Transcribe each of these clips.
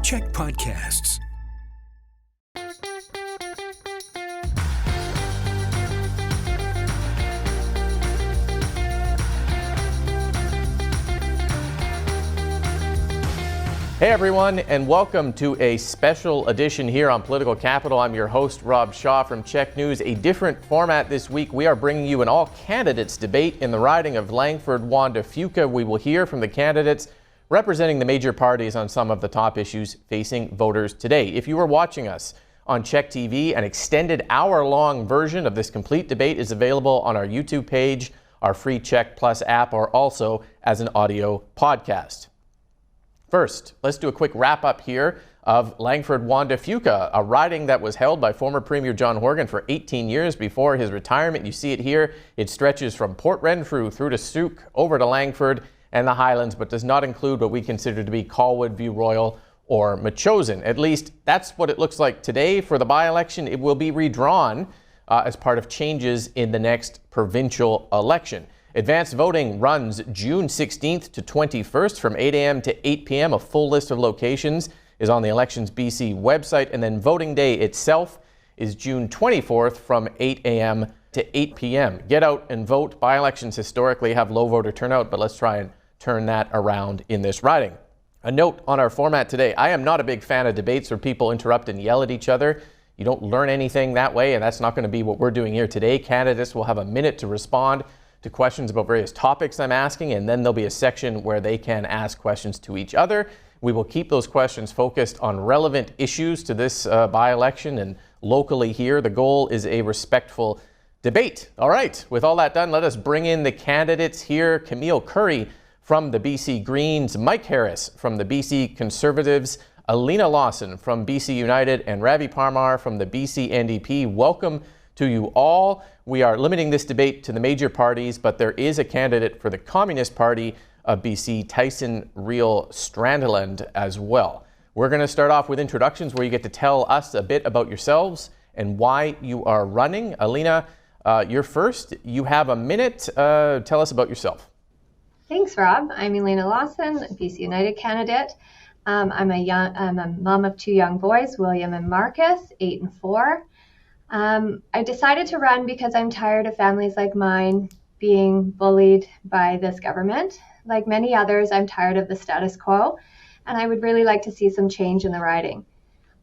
CHEK Podcasts. Hey everyone, and welcome to a special edition here on Political Capital. I'm your host, Rob Shaw from CHEK News. A different format this week. We are bringing you an all-candidates debate in the riding of Langford-Juan de Fuca. We will hear from the candidates representing the major parties on some of the top issues facing voters today. If you are watching us on CHEK TV, an extended hour-long version of this complete debate is available on our YouTube page, our free CHEK Plus app, or also as an audio podcast. First, let's do a quick wrap-up here of Langford-Juan de Fuca, a riding that was held by former Premier John Horgan for 18 years before his retirement. You see it here. It stretches from Port Renfrew through to Sooke, over to Langford and the Highlands, but does not include what we consider to be Colwood, View Royal, or Metchosin. At least that's what it looks like today. For the by-election, it will be redrawn as part of changes in the next provincial election. Advanced voting runs June 16th to 21st from 8 a.m. to 8 p.m. A full list of locations is on the Elections BC website. And then voting day itself is June 24th from 8 a.m. to 8 p.m. Get out and vote. By-elections historically have low voter turnout, but let's try and turn that around in this riding. A note on our format today. I am not a big fan of debates where people interrupt and yell at each other. You don't learn anything that way, and that's not going to be what we're doing here today. Candidates will have a minute to respond to questions about various topics I'm asking, and then there'll be a section where they can ask questions to each other. We will keep those questions focused on relevant issues to this by-election and locally here. The goal is a respectful debate. All right, with all that done, let us bring in the candidates here. Camille Currie from the BC Greens, Mike Harris from the BC Conservatives, Elena Lawson from BC United, and Ravi Parmar from the BC NDP. Welcome to you all. We are limiting this debate to the major parties, but there is a candidate for the Communist Party of BC, Tyson Real Strandeland, as well. We're going to start off with introductions where you get to tell us a bit about yourselves and why you are running. Elena, you're first. You have a minute. Tell us about yourself. Thanks, Rob. I'm Elena Lawson, BC United candidate. I'm a mom of two young boys, William and Marcus, 8 and 4. I decided to run because I'm tired of families like mine being bullied by this government. Like many others, I'm tired of the status quo, and I would really like to see some change in the riding.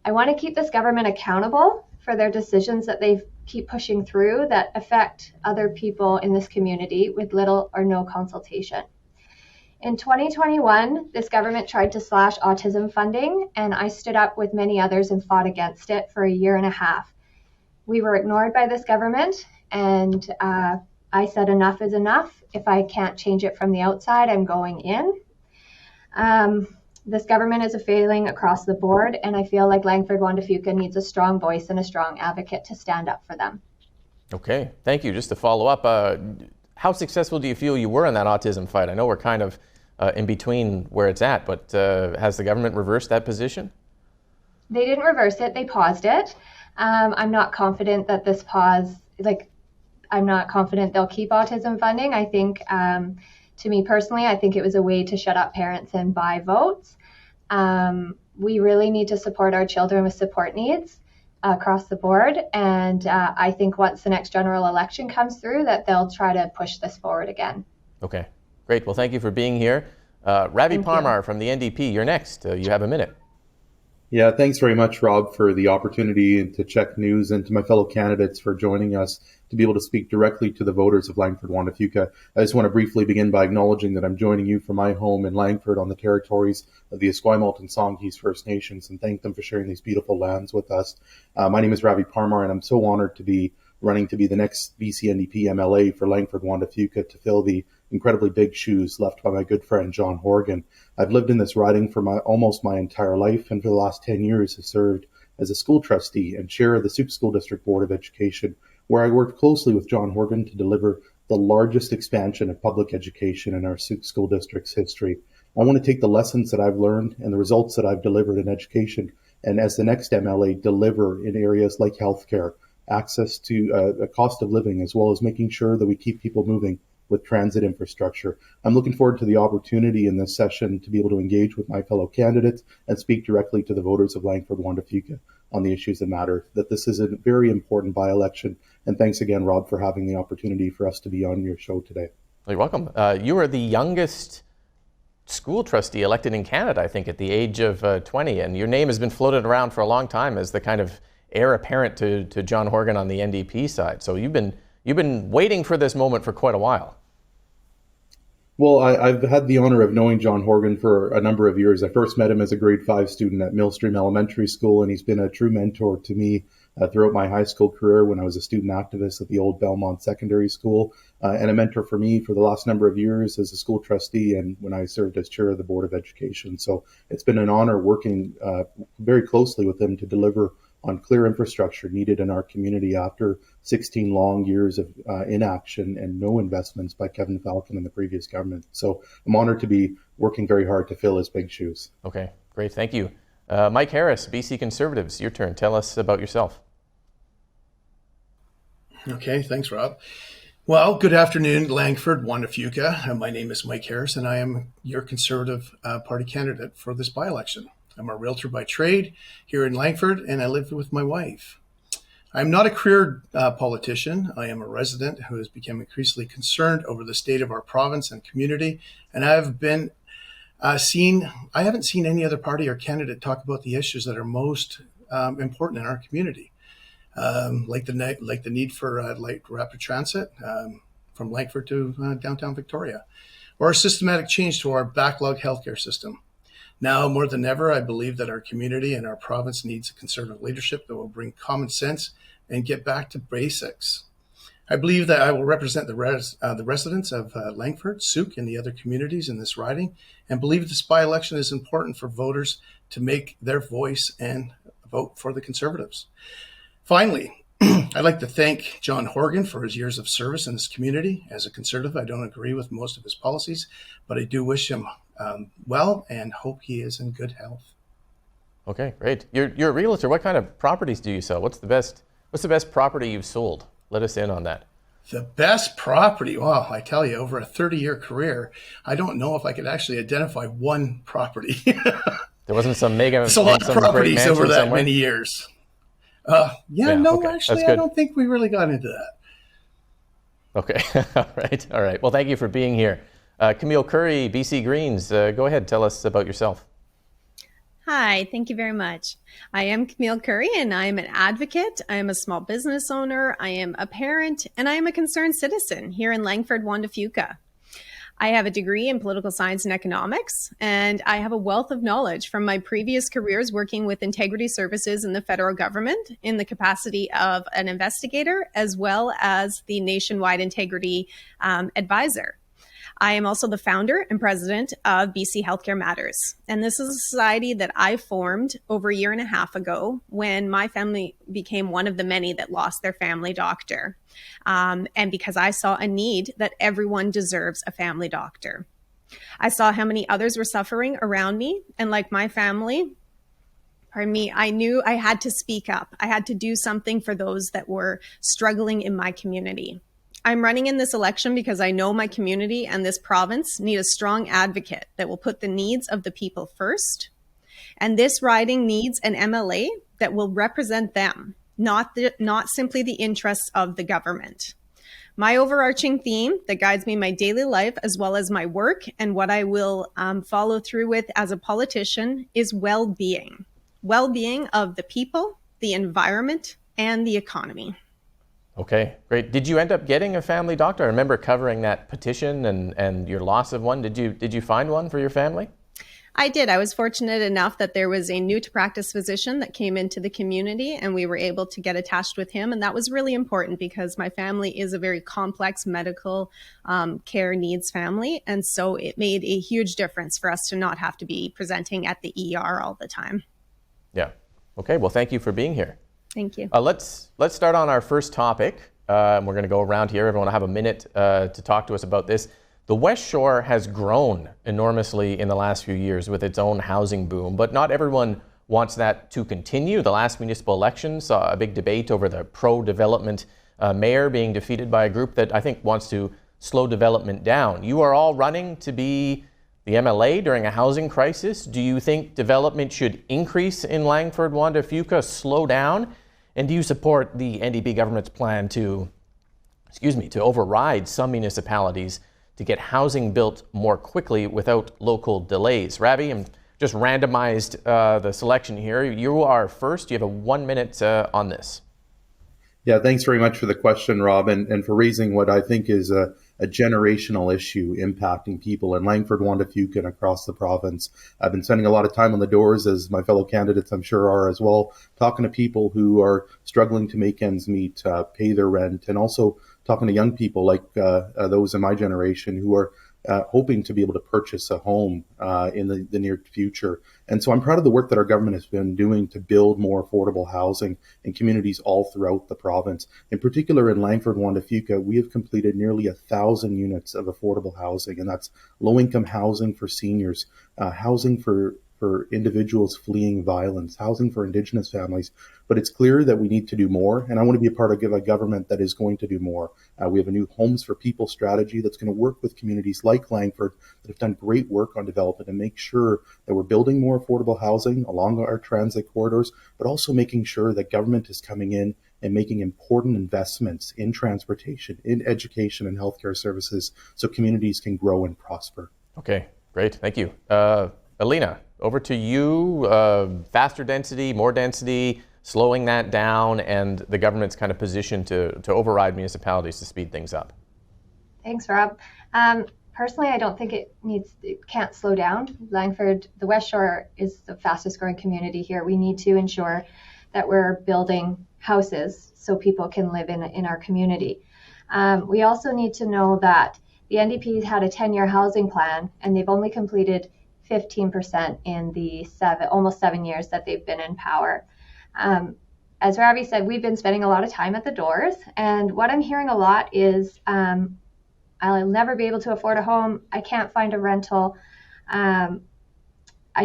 I want to keep this government accountable for their decisions that they keep pushing through that affect other people in this community with little or no consultation. In 2021, this government tried to slash autism funding, and I stood up with many others and fought against it for a year and a half. We were ignored by this government, and I said enough is enough. If I can't change it from the outside, I'm going in. This government is a failing across the board, and I feel like Langford-Juan de Fuca needs a strong voice and a strong advocate to stand up for them. Okay, thank you. Just to follow up, how successful do you feel you were in that autism fight? I know we're kind of in between where it's at, but has the government reversed that position? They didn't reverse it, they paused it. I'm not confident that this pause, I'm not confident they'll keep autism funding. I think, to me personally, I think it was a way to shut up parents and buy votes. We really need to support our children with support needs across the board. And I think once the next general election comes through, that they'll try to push this forward again. Okay, great. Well, thank you for being here. Ravi Parmar from the NDP, you're next. You have a minute. Yeah, thanks very much, Rob, for the opportunity and to CHEK News, and to my fellow candidates for joining us to be able to speak directly to the voters of Langford-Juan de Fuca. I just want to briefly begin by acknowledging that I'm joining you from my home in Langford on the territories of the Esquimalt and Songhees First Nations, and thank them for sharing these beautiful lands with us. My name is Ravi Parmar, and I'm so honored to be running to be the next BC NDP MLA for Langford-Juan de Fuca to fill the incredibly big shoes left by my good friend John Horgan. I've lived in this riding for almost my entire life, and for the last 10 years have served as a school trustee and chair of the Sooke School District Board of Education, where I worked closely with John Horgan to deliver the largest expansion of public education in our Sooke School District's history. I want to take the lessons that I've learned and the results that I've delivered in education, and as the next MLA, deliver in areas like healthcare, access to a cost of living, as well as making sure that we keep people moving with transit infrastructure. I'm looking forward to the opportunity in this session to be able to engage with my fellow candidates and speak directly to the voters of Langford-Juan de Fuca on the issues that matter, that this is a very important by-election. And thanks again, Rob, for having the opportunity for us to be on your show today. You're welcome. You are the youngest school trustee elected in Canada, I think, at the age of 20, and your name has been floated around for a long time as the kind of heir apparent to John Horgan on the NDP side. So you've been waiting for this moment for quite a while. Well, I've had the honor of knowing John Horgan for a number of years. I first met him as a grade 5 student at Millstream Elementary School, and he's been a true mentor to me throughout my high school career when I was a student activist at the old Belmont Secondary School, and a mentor for me for the last number of years as a school trustee and when I served as chair of the Board of Education. So it's been an honor working very closely with him to deliver on clear infrastructure needed in our community after 16 long years of inaction and no investments by Kevin Falcon and the previous government. So I'm honored to be working very hard to fill his big shoes. Okay, great. Thank you. Mike Harris, BC Conservatives, your turn. Tell us about yourself. Okay, thanks, Rob. Well, good afternoon, Langford-Juan de Fuca. My name is Mike Harris, and I am your Conservative Party candidate for this by-election. I'm a realtor by trade here in Langford, and I live with my wife. I'm not a career politician. I am a resident who has become increasingly concerned over the state of our province and community, and I haven't seen any other party or candidate talk about the issues that are most important in our community. Like the need for light rapid transit from Langford to downtown Victoria, or a systematic change to our backlog healthcare system. Now more than ever, I believe that our community and our province needs a Conservative leadership that will bring common sense and get back to basics. I believe that I will represent the residents of Langford, Souk, and the other communities in this riding, and believe this by-election is important for voters to make their voice and vote for the Conservatives. Finally, I'd like to thank John Horgan for his years of service in this community. As a Conservative, I don't agree with most of his policies, but I do wish him well and hope he is in good health. Okay, great. You're a realtor. What kind of properties do you sell? What's the best property you've sold? Let us in on that. The best property, well, I tell you, over a 30-year career, I don't know if I could actually identify one property. There wasn't some mega. It's a lot of properties over that many years. Actually, I don't think we really got into that. Okay, all right. Well, thank you for being here. Camille Currie, BC Greens, go ahead, tell us about yourself. Hi, thank you very much. I am Camille Currie, and I am an advocate. I am a small business owner. I am a parent, and I am a concerned citizen here in Langford-Juan de Fuca. I have a degree in political science and economics, and I have a wealth of knowledge from my previous careers working with integrity services in the federal government in the capacity of an investigator, as well as the nationwide integrity advisor. I am also the founder and president of BC Healthcare Matters. And this is a society that I formed over a year and a half ago when my family became one of the many that lost their family doctor. And because I saw a need that everyone deserves a family doctor. I saw how many others were suffering around me. And like my family, I knew I had to speak up. I had to do something for those that were struggling in my community. I'm running in this election because I know my community and this province need a strong advocate that will put the needs of the people first. And this riding needs an MLA that will represent them, not simply the interests of the government. My overarching theme that guides me in my daily life, as well as my work and what I will follow through with as a politician, is well-being. Well-being of the people, the environment, and the economy. Okay, great. Did you end up getting a family doctor? I remember covering that petition and your loss of one. Did you find one for your family? I did. I was fortunate enough that there was a new to practice physician that came into the community, and we were able to get attached with him. And that was really important because my family is a very complex medical care needs family. And so it made a huge difference for us to not have to be presenting at the ER all the time. Yeah. Okay. Well, thank you for being here. Thank you. Let's start on our first topic. We're going to go around here. Everyone will have a minute to talk to us about this. The West Shore has grown enormously in the last few years with its own housing boom, but not everyone wants that to continue. The last municipal election saw a big debate over the pro-development mayor being defeated by a group that I think wants to slow development down. You are all running to be the MLA during a housing crisis. Do you think development should increase in Langford-Juan de Fuca, slow down? And do you support the NDP government's plan to override some municipalities to get housing built more quickly without local delays? Ravi, I'm just randomized the selection here. You are first. You have a 1 minute on this. Yeah, thanks very much for the question, Rob, and for raising what I think is a generational issue impacting people in Langford-Juan de Fuca and across the province. I've been spending a lot of time on the doors, as my fellow candidates I'm sure are as well, talking to people who are struggling to make ends meet, pay their rent, and also talking to young people like those in my generation who are hoping to be able to purchase a home in the near future. And so I'm proud of the work that our government has been doing to build more affordable housing in communities all throughout the province. In particular, in Langford-Juan de Fuca, we have completed nearly 1,000 units of affordable housing, and that's low-income housing for seniors, housing for individuals fleeing violence, housing for Indigenous families. But it's clear that we need to do more, and I want to be a part of a government that is going to do more. We have a new Homes for People strategy that's going to work with communities like Langford that have done great work on development and make sure that we're building more affordable housing along our transit corridors, but also making sure that government is coming in and making important investments in transportation, in education and healthcare services so communities can grow and prosper. Okay, great. Thank you. Elena, over to you. Faster density, more density, slowing that down, and the government's kind of position to override municipalities to speed things up. Thanks, Rob. Personally, I don't think it can't slow down. Langford, the West Shore is the fastest growing community here. We need to ensure that we're building houses so people can live in our community. We also need to know that the NDP had a 10-year housing plan, and they've only completed 15% in the almost 7 years that they've been in power. As Ravi said, we've been spending a lot of time at the doors, and what I'm hearing a lot is I'll never be able to afford a home. I can't find a rental. I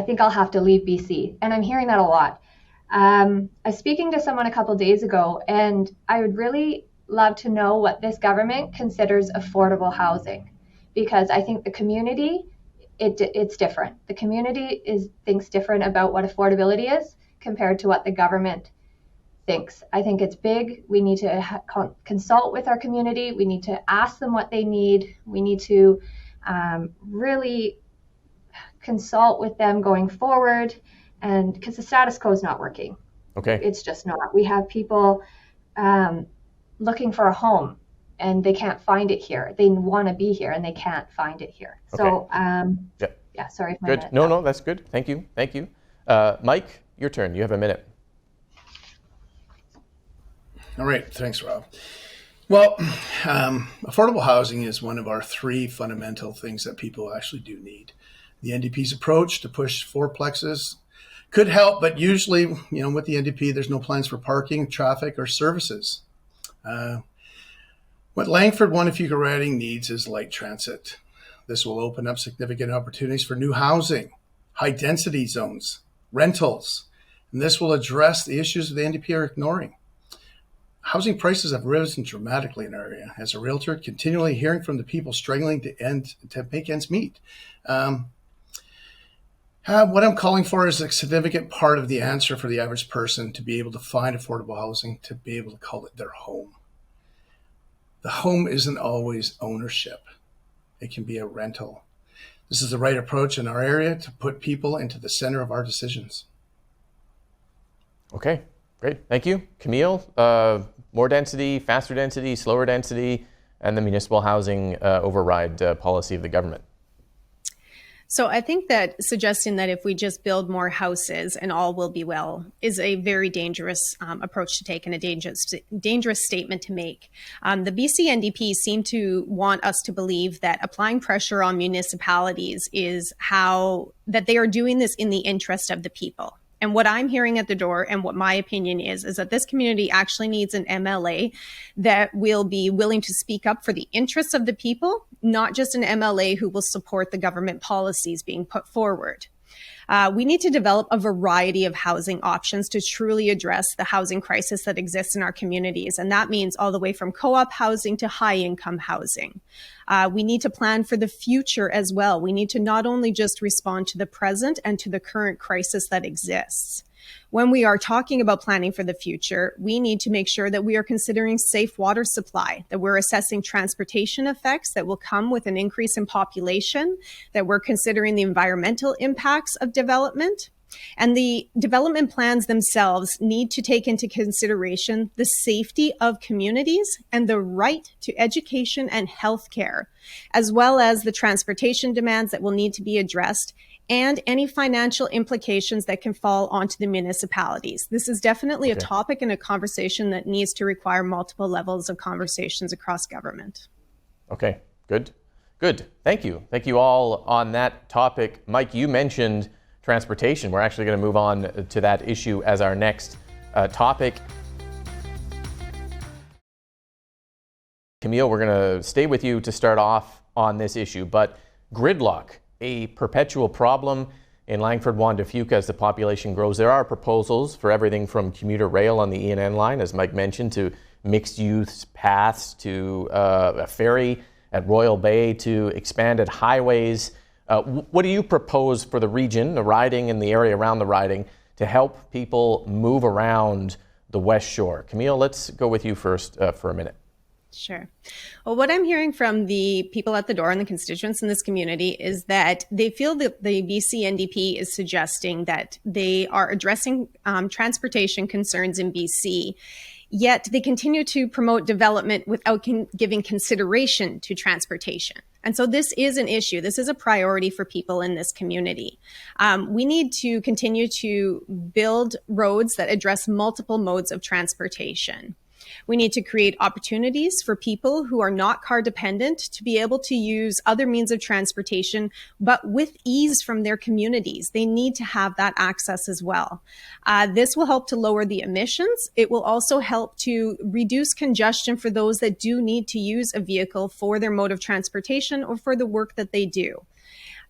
think I'll have to leave BC, and I'm hearing that a lot. I was speaking to someone a couple days ago, and I would really love to know what this government considers affordable housing, because I think the community, it's different. The community thinks different about what affordability is compared to what the government thinks. I think it's big. We need to consult with our community. We need to ask them what they need. We need to really consult with them going forward, and because the status quo is not working. Okay. It's just not. We have people looking for a home, and they can't find it here. They want to be here, and they can't find it here. Okay. So, yeah. Sorry. If my Good. No, that's good. Thank you. Mike, your turn. You have a minute. All right. Thanks, Rob. Well, affordable housing is one of our three fundamental things that people actually do need. The NDP's approach to push fourplexes could help, but usually, with the NDP, there's no plans for parking, traffic, or services. What Langford-Juan de Fuca riding needs is light transit. This will open up significant opportunities for new housing, high-density zones, rentals, and this will address the issues the NDP are ignoring. Housing prices have risen dramatically in our area. As a realtor, continually hearing from the people struggling to make ends meet. What I'm calling for is a significant part of the answer for the average person to be able to find affordable housing, to be able to call it their home. The home isn't always ownership. It can be a rental. This is the right approach in our area to put people into the center of our decisions. Okay, great. Thank you. Camille, more density, faster density, slower density, and the municipal housing override policy of the government. So I think that suggesting that if we just build more houses and all will be well is a very dangerous approach to take and a dangerous statement to make. The BC NDP seem to want us to believe that applying pressure on municipalities is that they are doing this in the interest of the people. And what I'm hearing at the door and what my opinion is that this community actually needs an MLA that will be willing to speak up for the interests of the people, not just an MLA who will support the government policies being put forward. We need to develop a variety of housing options to truly address the housing crisis that exists in our communities. And that means all the way from co-op housing to high-income housing. We need to plan for the future as well. We need to not only just respond to the present and to the current crisis that exists. When we are talking about planning for the future, we need to make sure that we are considering safe water supply, that we're assessing transportation effects that will come with an increase in population, that we're considering the environmental impacts of development. And the development plans themselves need to take into consideration the safety of communities and the right to education and healthcare, as well as the transportation demands that will need to be addressed and any financial implications that can fall onto the municipalities. This is definitely a topic and a conversation that needs to require multiple levels of conversations across government. Okay, good. Thank you. Thank you all on that topic. Mike, you mentioned transportation. We're actually going to move on to that issue as our next topic. Camille, we're going to stay with you to start off on this issue, but gridlock, a perpetual problem in Langford-Juan de Fuca as the population grows. There are proposals for everything from commuter rail on the E&N line, as Mike mentioned, to mixed-use paths, to a ferry at Royal Bay, to expanded highways. What do you propose for the region, the riding and the area around the riding, to help people move around the West Shore? Camille, let's go with you first for a minute. Sure. Well, what I'm hearing from the people at the door and the constituents in this community is that they feel that the BC NDP is suggesting that they are addressing transportation concerns in BC, yet they continue to promote development without giving consideration to transportation. And so this is an issue. This is a priority for people in this community. We need to continue to build roads that address multiple modes of transportation. We need to create opportunities for people who are not car dependent to be able to use other means of transportation, but with ease from their communities. They need to have that access as well. This will help to lower the emissions. It will also help to reduce congestion for those that do need to use a vehicle for their mode of transportation or for the work that they do.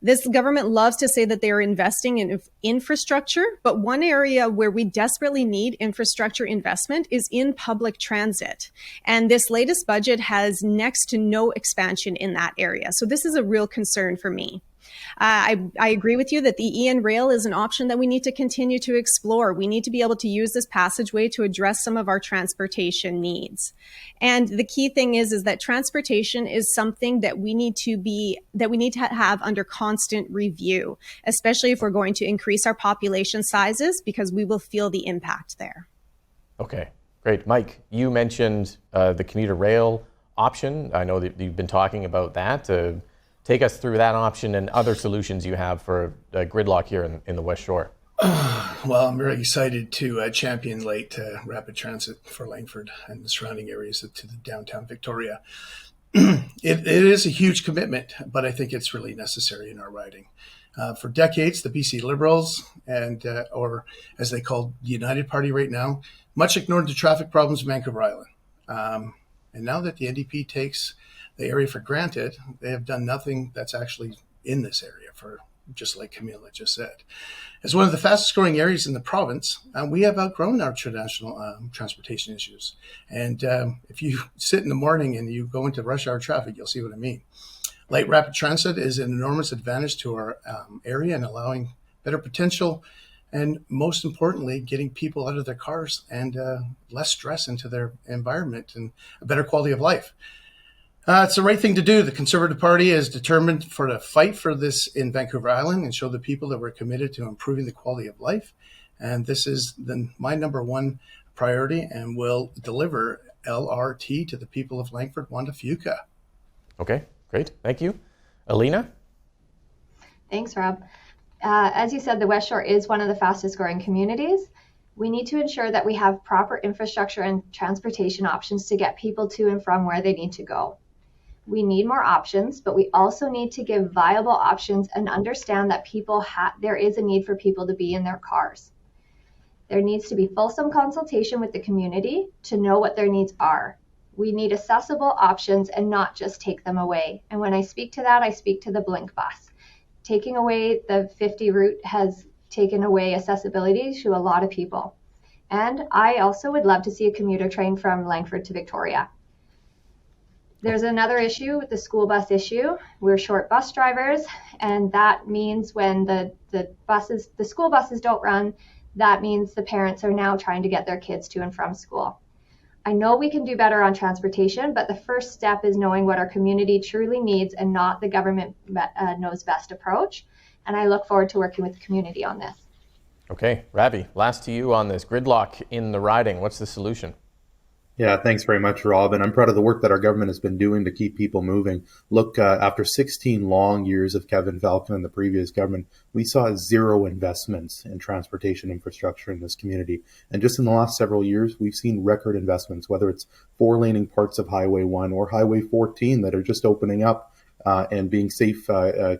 This government loves to say that they are investing in infrastructure, but one area where we desperately need infrastructure investment is in public transit. And this latest budget has next to no expansion in that area. So this is a real concern for me. I agree with you that the EN rail is an option that we need to continue to explore. We need to be able to use this passageway to address some of our transportation needs. And the key thing is that transportation is something that we need to have under constant review, especially if we're going to increase our population sizes, because we will feel the impact there. Okay, great. Mike, you mentioned the commuter rail option. I know that you've been talking about that. Take us through that option and other solutions you have for gridlock here in the West Shore. Well, I'm very excited to champion light rapid transit for Langford and the surrounding areas to the downtown Victoria. It is a huge commitment, but I think it's really necessary in our riding. For decades, the BC Liberals, and or as they call the United Party right now, much ignored the traffic problems of Vancouver Island. And now that the NDP takes the area for granted, they have done nothing that's actually in this area, for just like Camille just said. As one of the fastest growing areas in the province, we have outgrown our traditional transportation issues. And if you sit in the morning and you go into rush hour traffic, you'll see what I mean. Light rapid transit is an enormous advantage to our area and allowing better potential, and most importantly, getting people out of their cars and less stress into their environment and a better quality of life. It's the right thing to do. The Conservative Party is determined to fight for this in Vancouver Island and show the people that we're committed to improving the quality of life. And this is my number one priority, and will deliver LRT to the people of Langford-Juan de Fuca. Okay, great. Thank you. Elena? Thanks, Rob. As you said, the West Shore is one of the fastest growing communities. We need to ensure that we have proper infrastructure and transportation options to get people to and from where they need to go. We need more options, but we also need to give viable options and understand that there is a need for people to be in their cars. There needs to be fulsome consultation with the community to know what their needs are. We need accessible options and not just take them away. And when I speak to that, I speak to the Blink bus. taking away the 50 route has taken away accessibility to a lot of people. And I also would love to see a commuter train from Langford to Victoria. There's another issue with the school bus issue. We're short bus drivers, and that means when the school buses don't run, that means the parents are now trying to get their kids to and from school. I know we can do better on transportation, but the first step is knowing what our community truly needs and not the government knows best approach. And I look forward to working with the community on this. Okay, Ravi, last to you on this gridlock in the riding. What's the solution? Yeah, thanks very much, Rob. And I'm proud of the work that our government has been doing to keep people moving. Look, after 16 long years of Kevin Falcon and the previous government, we saw zero investments in transportation infrastructure in this community. And just in the last several years, we've seen record investments, whether it's four-laning parts of Highway 1 or Highway 14 that are just opening up and being safe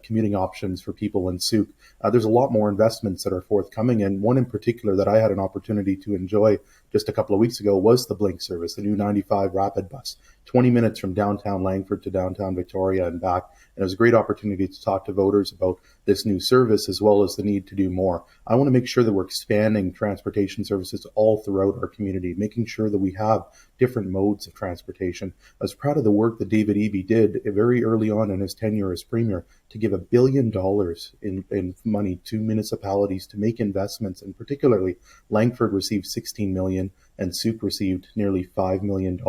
commuting options for people in Souk. There's a lot more investments that are forthcoming, and one in particular that I had an opportunity to enjoy just a couple of weeks ago was the Blink service, the new 95 rapid bus, 20 minutes from downtown Langford to downtown Victoria and back. And it was a great opportunity to talk to voters about this new service as well as the need to do more. I want to make sure that we're expanding transportation services all throughout our community, making sure that we have different modes of transportation. I was proud of the work that David Eby did very early on in his tenure as Premier to give $1 billion in money to municipalities to make investments, and particularly Langford received $16 million and Souk received nearly $5 million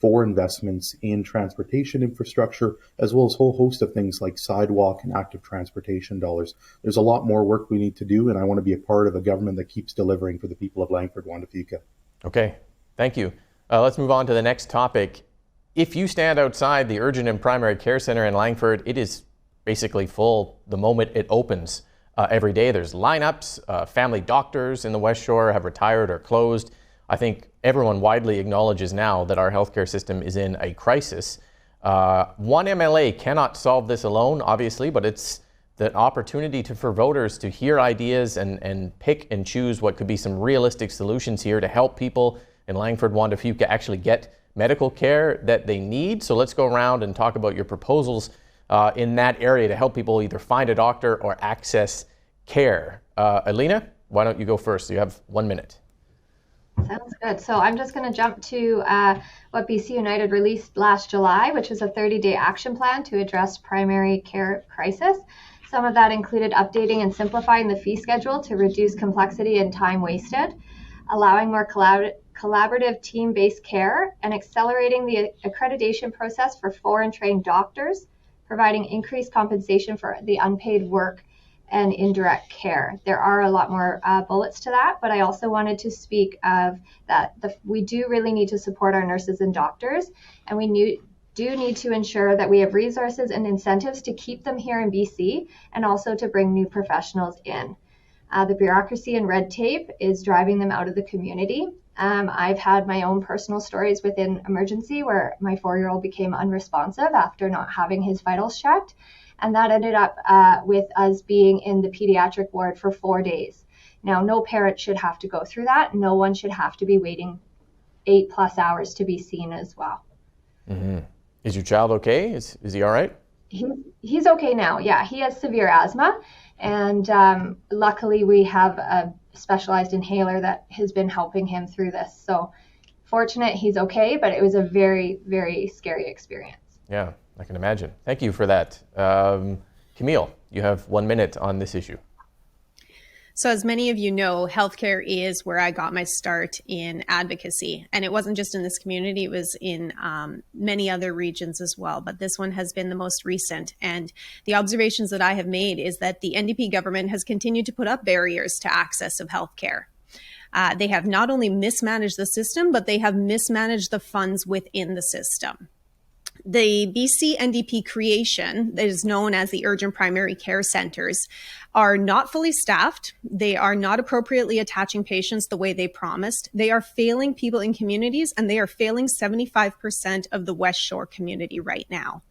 for investments in transportation infrastructure, as well as a whole host of things like sidewalk and active transportation dollars. There's a lot more work we need to do, and I want to be a part of a government that keeps delivering for the people of Langford-Juan de Fuca. Okay, thank you. Let's move on to the next topic. If you stand outside the Urgent and Primary Care Center in Langford, it is basically full the moment it opens. Every day there's lineups. Family doctors in the West Shore have retired or closed. I think everyone widely acknowledges now that our healthcare system is in a crisis. One MLA cannot solve this alone, obviously, but it's the opportunity for voters to hear ideas and pick and choose what could be some realistic solutions here to help people in Langford-Juan de Fuca actually get medical care that they need. So let's go around and talk about your proposals in that area to help people either find a doctor or access care. Elena, why don't you go first? You have 1 minute. Sounds good. So I'm just going to jump to what BC United released last July, which was a 30-day action plan to address primary care crisis. Some of that included updating and simplifying the fee schedule to reduce complexity and time wasted, allowing more collaborative team-based care, and accelerating the accreditation process for foreign trained doctors, providing increased compensation for the unpaid work and indirect care. There are a lot more bullets to that, but I also wanted to speak of that we do really need to support our nurses and doctors, and we do need to ensure that we have resources and incentives to keep them here in BC and also to bring new professionals in. The bureaucracy and red tape is driving them out of the community. I've had my own personal stories within emergency where my 4-year-old became unresponsive after not having his vitals checked. And that ended up with us being in the pediatric ward for 4 days. Now, no parent should have to go through that. No one should have to be waiting 8+ hours to be seen as well. Mm-hmm. Is your child okay? Is he all right? He's okay now. Yeah, he has severe asthma. And luckily, we have a specialized inhaler that has been helping him through this. So fortunate he's okay, but it was a very, very scary experience. Yeah, I can imagine. Thank you for that. Camille, you have 1 minute on this issue. So as many of you know, healthcare is where I got my start in advocacy. And it wasn't just in this community, it was in many other regions as well. But this one has been the most recent. And the observations that I have made is that the NDP government has continued to put up barriers to access of healthcare. They have not only mismanaged the system, but they have mismanaged the funds within the system. The BC NDP creation that is known as the urgent primary care centers are not fully staffed. They are not appropriately attaching patients the way they promised. They are failing people in communities, and they are failing 75% of the West Shore community right now.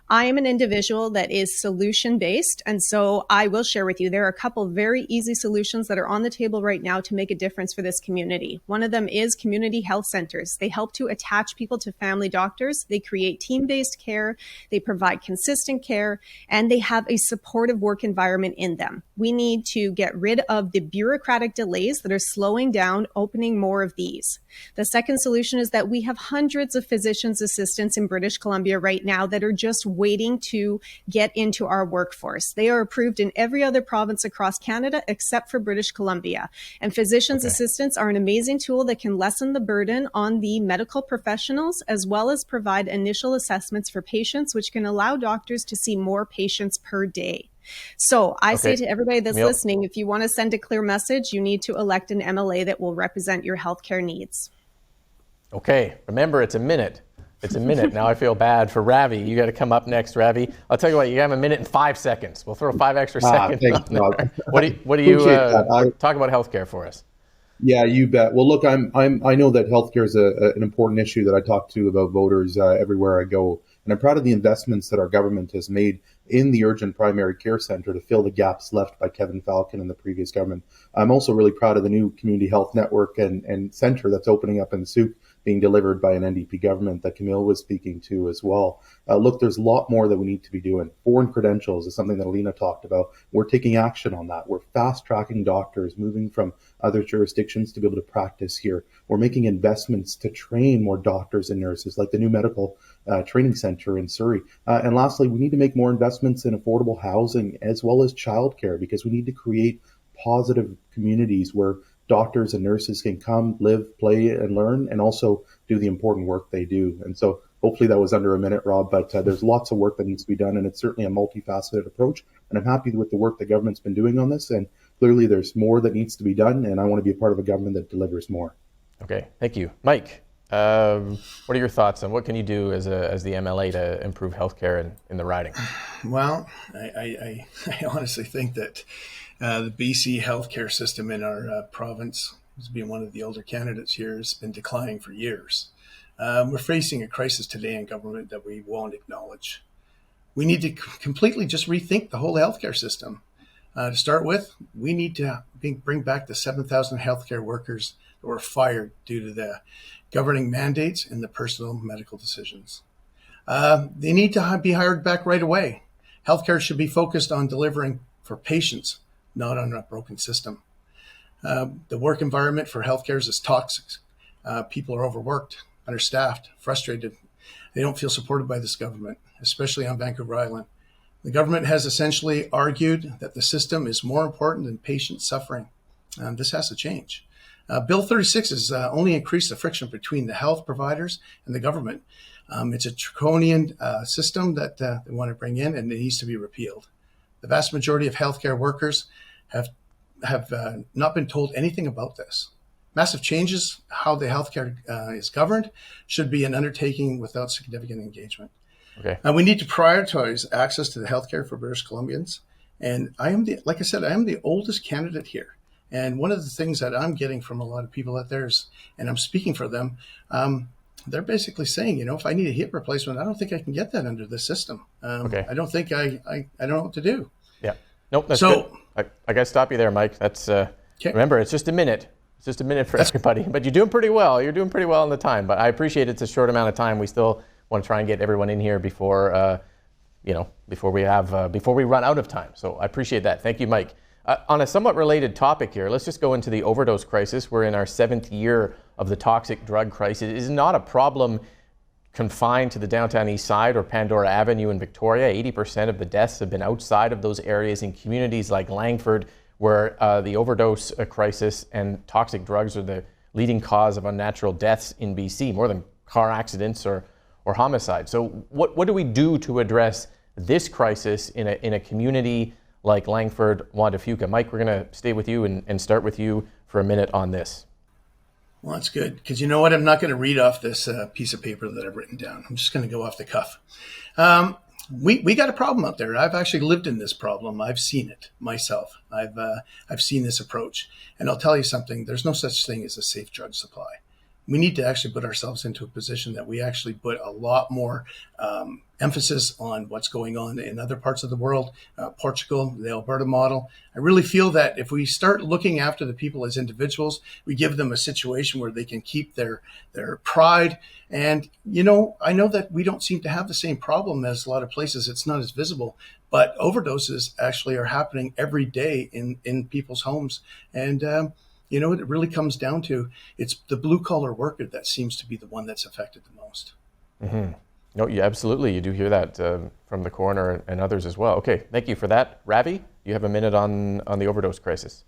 I am an individual that is solution based. And so I will share with you, there are a couple very easy solutions that are on the table right now to make a difference for this community. One of them is community health centers. They help to attach people to family doctors. They create team-based care. They provide consistent care, and they have a supportive work environment in them. We need to get rid of the bureaucratic delays that are slowing down opening more of these. The second solution is that we have hundreds of physician's assistants in British Columbia right now that are just waiting to get into our workforce. They are approved in every other province across Canada except for British Columbia. And physician's assistants are an amazing tool that can lessen the burden on the medical professionals, as well as provide initial assessments for patients, which can allow doctors to see more patients per day. So I say to everybody that's listening, if you want to send a clear message, you need to elect an MLA that will represent your healthcare needs. Okay, remember, it's a minute. It's a minute. Now I feel bad for Ravi. You got to come up next, Ravi. I'll tell you what, you have a minute and 5 seconds. We'll throw 5 extra seconds thanks, on there. Rob. What do you talk about healthcare for us? Yeah, you bet. Well, look, I know that healthcare is an important issue that I talk to about voters everywhere I go. And I'm proud of the investments that our government has made in the urgent primary care center to fill the gaps left by Kevin Falcon and the previous government. I'm also really proud of the new community health network and center that's opening up in Souk, being delivered by an NDP government that Camille was speaking to as well. Look, there's a lot more that we need to be doing. Foreign credentials is something that Elena talked about. We're taking action on that. We're fast-tracking doctors, moving from other jurisdictions to be able to practice here. We're making investments to train more doctors and nurses, like the new medical training center in Surrey. And lastly, we need to make more investments in affordable housing as well as childcare, because we need to create positive communities where doctors and nurses can come, live, play, and learn, and also do the important work they do. And so hopefully that was under a minute, Rob, but there's lots of work that needs to be done, and it's certainly a multifaceted approach. And I'm happy with the work the government's been doing on this, and clearly there's more that needs to be done, and I want to be a part of a government that delivers more. Okay, thank you. Mike, what are your thoughts on what can you do as the MLA to improve healthcare in the riding? Well, I honestly think that the BC healthcare system in our province, as being one of the older candidates here, has been declining for years. We're facing a crisis today in government that we won't acknowledge. We need to completely just rethink the whole healthcare system. To start with, we need to bring back the 7,000 healthcare workers that were fired due to the governing mandates and the personal medical decisions. They need to be hired back right away. Healthcare should be focused on delivering for patients, not on a broken system. The work environment for healthcare is toxic. People are overworked, understaffed, frustrated. They don't feel supported by this government, especially on Vancouver Island. The government has essentially argued that the system is more important than patient suffering. This has to change. Bill 36 has only increased the friction between the health providers and the government. It's a draconian system that they want to bring in, and it needs to be repealed. The vast majority of healthcare workers have not been told anything about this. Massive changes, how the healthcare is governed, should be an undertaking without significant engagement. Okay. We need to prioritize access to the healthcare for British Columbians. And like I said, I am the oldest candidate here. And one of the things that I'm getting from a lot of people out there is, and I'm speaking for them, they're basically saying, if I need a hip replacement, I don't think I can get that under this system. I don't think I don't know what to do. Yeah. Nope, that's good. I got to stop you there, Mike. That's remember, it's just a minute. It's just a minute for everybody. But you're doing pretty well. You're doing pretty well in the time. But I appreciate it's a short amount of time. We still want to try and get everyone in here before before we run out of time. So I appreciate that. Thank you, Mike. On a somewhat related topic here, let's just go into the overdose crisis. We're in our 7th year of the toxic drug crisis. It is not a problem confined to the downtown east side or Pandora Avenue in Victoria. 80% of the deaths have been outside of those areas in communities like Langford, where the overdose crisis and toxic drugs are the leading cause of unnatural deaths in BC, more than car accidents or homicide. So what do we do to address this crisis in a community like Langford-Juan de Fuca? Mike, we're going to stay with you and start with you for a minute on this. Well, that's good, because you know what? I'm not going to read off this piece of paper that I've written down. I'm just going to go off the cuff. We got a problem out there. I've actually lived in this problem. I've seen it myself. I've seen this approach. And I'll tell you something, there's no such thing as a safe drug supply. we need to actually put ourselves into a position that we actually put a lot more emphasis on what's going on in other parts of the world, Portugal, the Alberta model. I really feel that if we start looking after the people as individuals, we give them a situation where they can keep their pride. And, I know that we don't seem to have the same problem as a lot of places. It's not as visible, but overdoses actually are happening every day in people's homes. And, it really comes down to it's the blue collar worker that seems to be the one that's affected the most. Mm-hmm. No, yeah, absolutely. You do hear that from the coroner and others as well. Okay, thank you for that. Ravi, you have a minute on the overdose crisis.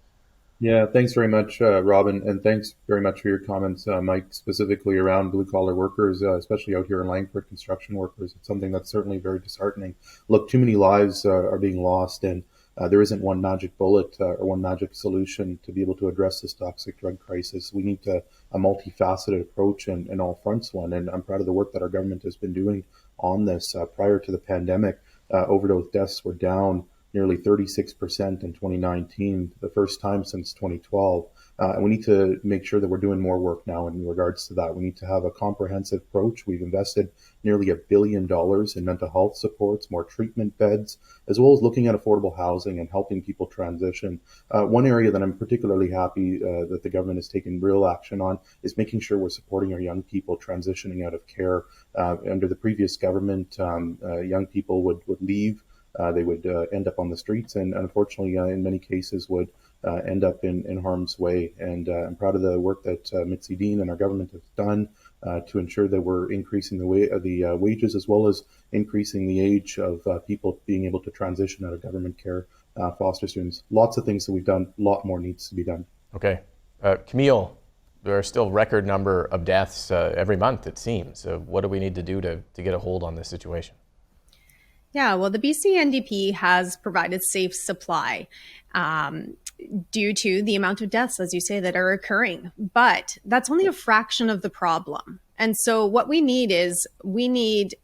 Yeah, thanks very much, Robin, and thanks very much for your comments, Mike, specifically around blue-collar workers, especially out here in Langford, construction workers. It's something that's certainly very disheartening. Look, too many lives are being lost, and there isn't one magic bullet or one magic solution to be able to address this toxic drug crisis. We need a multifaceted approach and all fronts one, and I'm proud of the work that our government has been doing on this. Prior to the pandemic, overdose deaths were down nearly 36% in 2019, the first time since 2012. And we need to make sure that we're doing more work now in regards to that. We need to have a comprehensive approach. We've invested nearly $1 billion in mental health supports, more treatment beds, as well as looking at affordable housing and helping people transition. One area that I'm particularly happy that the government has taken real action on is making sure we're supporting our young people transitioning out of care. Under the previous government, young people would leave. They would end up on the streets and unfortunately in many cases would end up in harm's way. And I'm proud of the work that Mitzi Dean and our government have done to ensure that we're increasing the wages as well as increasing the age of people being able to transition out of government care, foster students. Lots of things that we've done, a lot more needs to be done. Okay. Camille, there are still record number of deaths every month, it seems. What do we need to do to get a hold on this situation? Yeah, well, the BC NDP has provided safe supply due to the amount of deaths, as you say, that are occurring. But that's only a fraction of the problem. And so what we need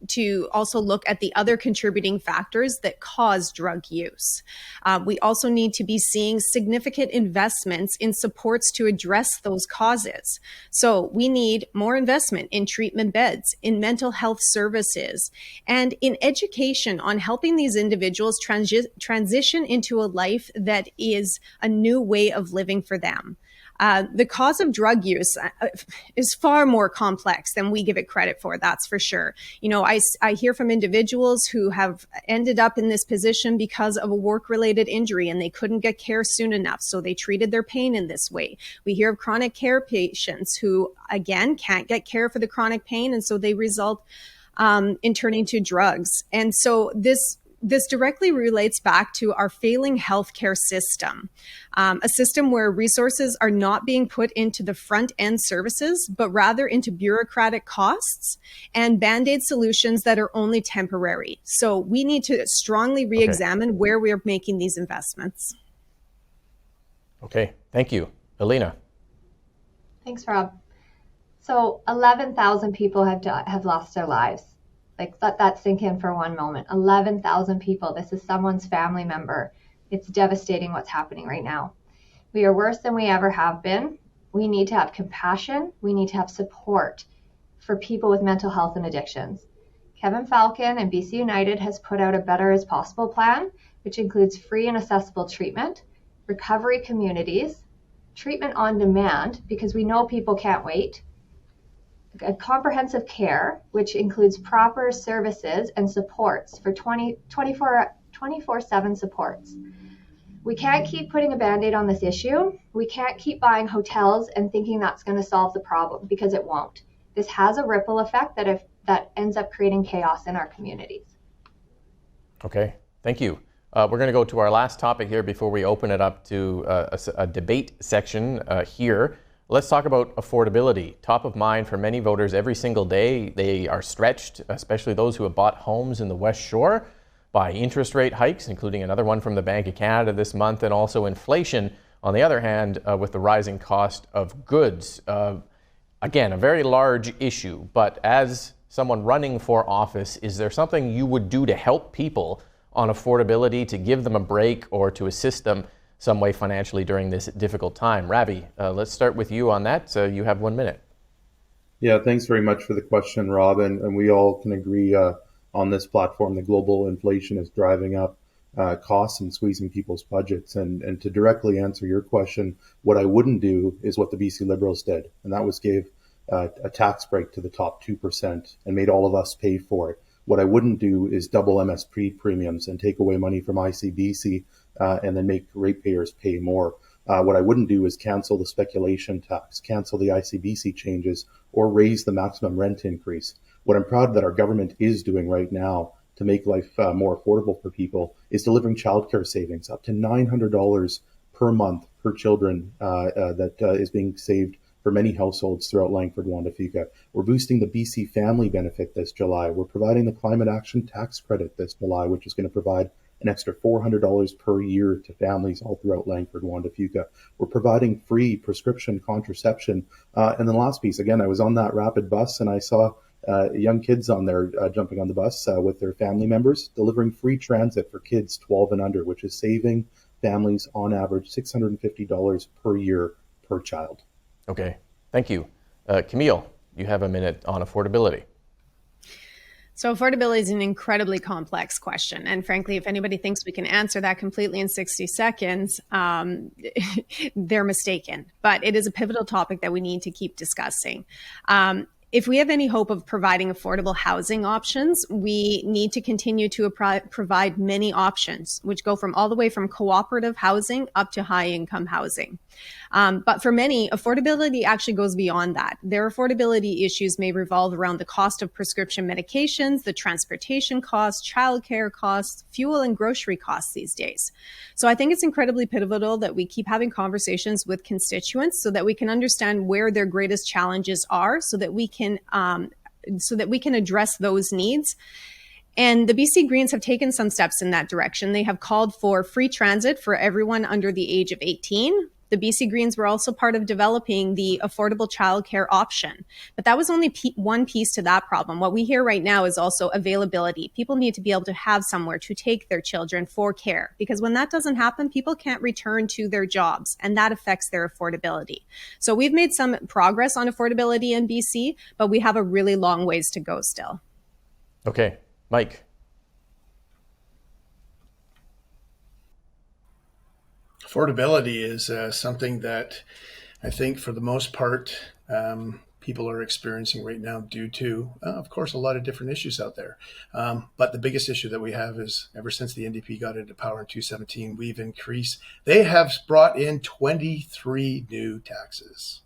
to also look at the other contributing factors that cause drug use. We also need to be seeing significant investments in supports to address those causes. So we need more investment in treatment beds, in mental health services, and in education on helping these individuals transition into a life that is a new way of living for them. The cause of drug use is far more complex than we give it credit for, that's for sure. I hear from individuals who have ended up in this position because of a work-related injury and they couldn't get care soon enough, so they treated their pain in this way. We hear of chronic care patients who, again, can't get care for the chronic pain, and so they result in turning to drugs. And so this directly relates back to our failing healthcare system, a system where resources are not being put into the front end services, but rather into bureaucratic costs and Band-Aid solutions that are only temporary. So we need to strongly re-examine where we are making these investments. Okay, thank you. Elena. Thanks, Rob. So 11,000 people have lost their lives. Let that sink in for one moment. 11,000 people. This is someone's family member. It's devastating what's happening right now. We are worse than we ever have been. We need to have compassion. We need to have support for people with mental health and addictions. Kevin Falcon and BC United has put out a Better as Possible plan, which includes free and accessible treatment, recovery communities, treatment on demand, because we know people can't wait, a comprehensive care, which includes proper services and supports for 24/7 supports. We can't keep putting a Band-Aid on this issue. We can't keep buying hotels and thinking that's going to solve the problem, because it won't. This has a ripple effect that ends up creating chaos in our communities. Okay, thank you. We're going to go to our last topic here before we open it up to a debate section here. Let's talk about affordability. Top of mind for many voters every single day. They are stretched, especially those who have bought homes in the West Shore, by interest rate hikes, including another one from the Bank of Canada this month, and also inflation, on the other hand, with the rising cost of goods. Again, a very large issue, but as someone running for office, is there something you would do to help people on affordability, to give them a break or to assist them some way financially during this difficult time? Ravi, let's start with you on that. You have 1 minute. Yeah, thanks very much for the question, Rob. And we all can agree on this platform that global inflation is driving up costs and squeezing people's budgets. And to directly answer your question, what I wouldn't do is what the BC Liberals did, and that was give a tax break to the top 2% and made all of us pay for it. What I wouldn't do is double MSP premiums and take away money from ICBC and then make ratepayers pay more. What I wouldn't do is cancel the speculation tax, cancel the ICBC changes, or raise the maximum rent increase. What I'm proud that our government is doing right now to make life more affordable for people is delivering childcare savings up to $900 per month per children that is being saved for many households throughout Langford-Juan de Fuca. We're boosting the BC Family Benefit this July. We're providing the Climate Action Tax Credit this July, which is going to provide an extra $400 per year to families all throughout Langford-Juan de Fuca. We're providing free prescription contraception. And the last piece, again, I was on that rapid bus and I saw young kids on there jumping on the bus with their family members, delivering free transit for kids 12 and under, which is saving families on average $650 per year per child. Okay, thank you. Camille, you have a minute on affordability. So affordability is an incredibly complex question. And frankly, if anybody thinks we can answer that completely in 60 seconds, they're mistaken. But it is a pivotal topic that we need to keep discussing. If we have any hope of providing affordable housing options, we need to continue to provide many options, which go from all the way from cooperative housing up to high income housing. But for many, affordability actually goes beyond that. Their affordability issues may revolve around the cost of prescription medications, the transportation costs, childcare costs, fuel and grocery costs these days. So I think it's incredibly pivotal that we keep having conversations with constituents so that we can understand where their greatest challenges are, so that we can address those needs. And the BC Greens have taken some steps in that direction. They have called for free transit for everyone under the age of 18. The BC Greens were also part of developing the affordable childcare option. But that was only one piece to that problem. What we hear right now is also availability. People need to be able to have somewhere to take their children for care, because when that doesn't happen, people can't return to their jobs, and that affects their affordability. So we've made some progress on affordability in BC, but we have a really long ways to go still. Okay, Mike. Affordability is something that I think for the most part people are experiencing right now due to, of course, a lot of different issues out there. But the biggest issue that we have is ever since the NDP got into power in 2017, they have brought in 23 new taxes.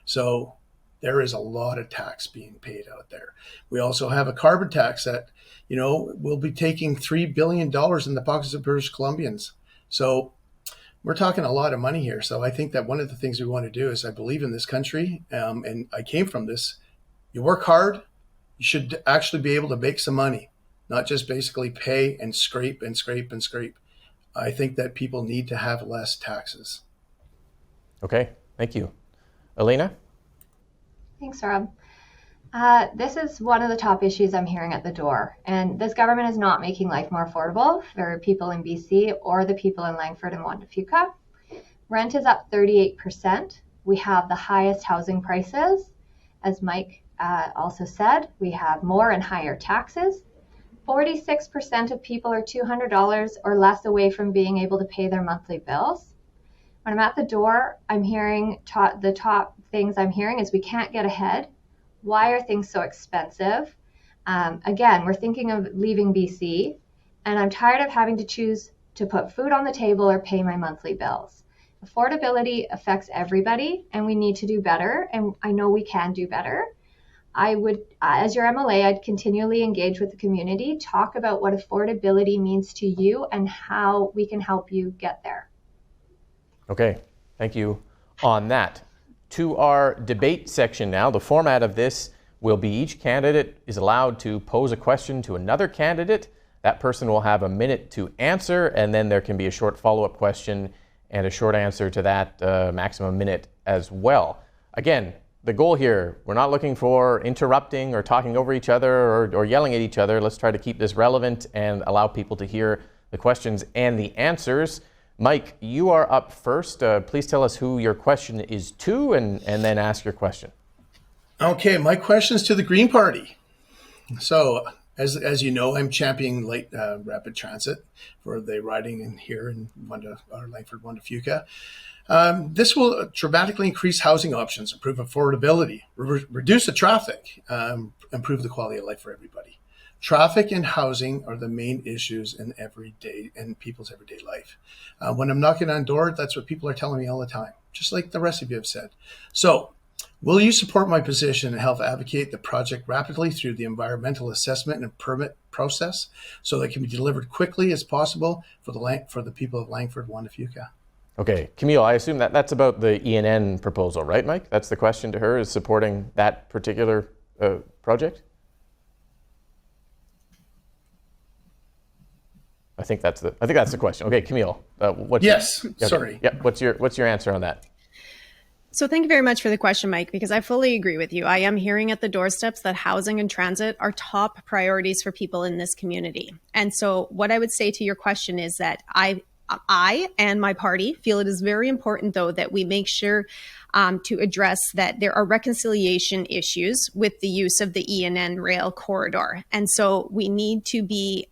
So there is a lot of tax being paid out there. We also have a carbon tax that, will be taking $3 billion in the pockets of British Columbians. So we're talking a lot of money here. So I think that one of the things we want to do is, I believe in this country, and I came from this, you work hard, you should actually be able to make some money, not just basically pay and scrape and scrape and scrape. I think that people need to have less taxes. Okay, thank you. Elena? Thanks, Rob. This is one of the top issues I'm hearing at the door, and this government is not making life more affordable for people in BC or the people in Langford and Juan de Fuca. Rent is up 38%. We have the highest housing prices. As Mike also said, we have more and higher taxes. 46% of people are $200 or less away from being able to pay their monthly bills. When I'm at the door, I'm hearing the top things I'm hearing is we can't get ahead. Why are things so expensive? Again, we're thinking of leaving BC, and I'm tired of having to choose to put food on the table or pay my monthly bills. Affordability affects everybody, and we need to do better, and I know we can do better. I would, as your MLA, I'd continually engage with the community, talk about what affordability means to you and how we can help you get there. Okay, thank you on that. To our debate section now. The format of this will be each candidate is allowed to pose a question to another candidate. That person will have a minute to answer, and then there can be a short follow-up question and a short answer to that maximum minute as well. Again, the goal here, we're not looking for interrupting or talking over each other or yelling at each other. Let's try to keep this relevant and allow people to hear the questions and the answers. Mike, you are up first. Please tell us who your question is to and then ask your question. Okay, my question's to the Green Party. So, as you know, I'm championing light rapid transit for the riding in here in Langford-Juan de Fuca. This will dramatically increase housing options, improve affordability, reduce the traffic, improve the quality of life for everybody. Traffic and housing are the main issues in people's everyday life. When I'm knocking on doors, that's what people are telling me all the time, just like the rest of you have said. So, will you support my position and help advocate the project rapidly through the environmental assessment and permit process so that it can be delivered quickly as possible for the people of Langford-Juan de Fuca? Okay, Camille, I assume that's about the ENN proposal, right, Mike? That's the question to her, is supporting that particular project? I think that's the question. Okay, Camille, Sorry. Yeah, what's your answer on that? So thank you very much for the question, Mike, because I fully agree with you. I am hearing at the doorsteps that housing and transit are top priorities for people in this community. And so what I would say to your question is that I and my party feel it is very important, though, that we make sure to address that there are reconciliation issues with the use of the ENN rail corridor. And so we need to be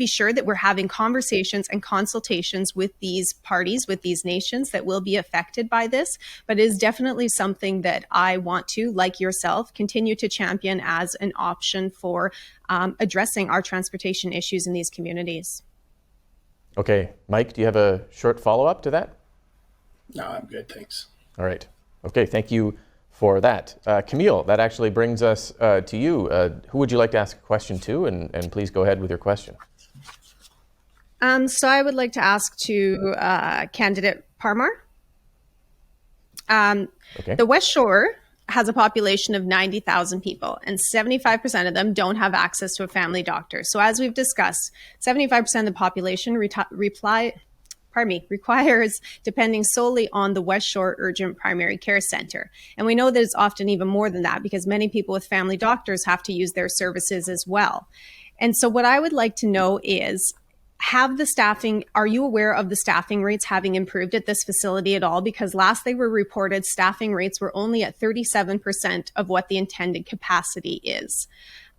sure that we're having conversations and consultations with these parties, with these nations that will be affected by this. But it is definitely something that I want to, like yourself, continue to champion as an option for addressing our transportation issues in these communities. Okay, Mike, do you have a short follow-up to that? No, I'm good, thanks. All right. Okay, thank you for that. Camille, that actually brings us to you. Who would you like to ask a question to? And please go ahead with your question. So I would like to ask to candidate Parmar. Okay. The West Shore has a population of 90,000 people, and 75% of them don't have access to a family doctor. So as we've discussed, 75% of the population requires depending solely on the West Shore Urgent Primary Care Center. And we know that it's often even more than that because many people with family doctors have to use their services as well. And so what I would like to know is, are you aware of the staffing rates having improved at this facility at all? Because last they were reported, staffing rates were only at 37% of what the intended capacity is.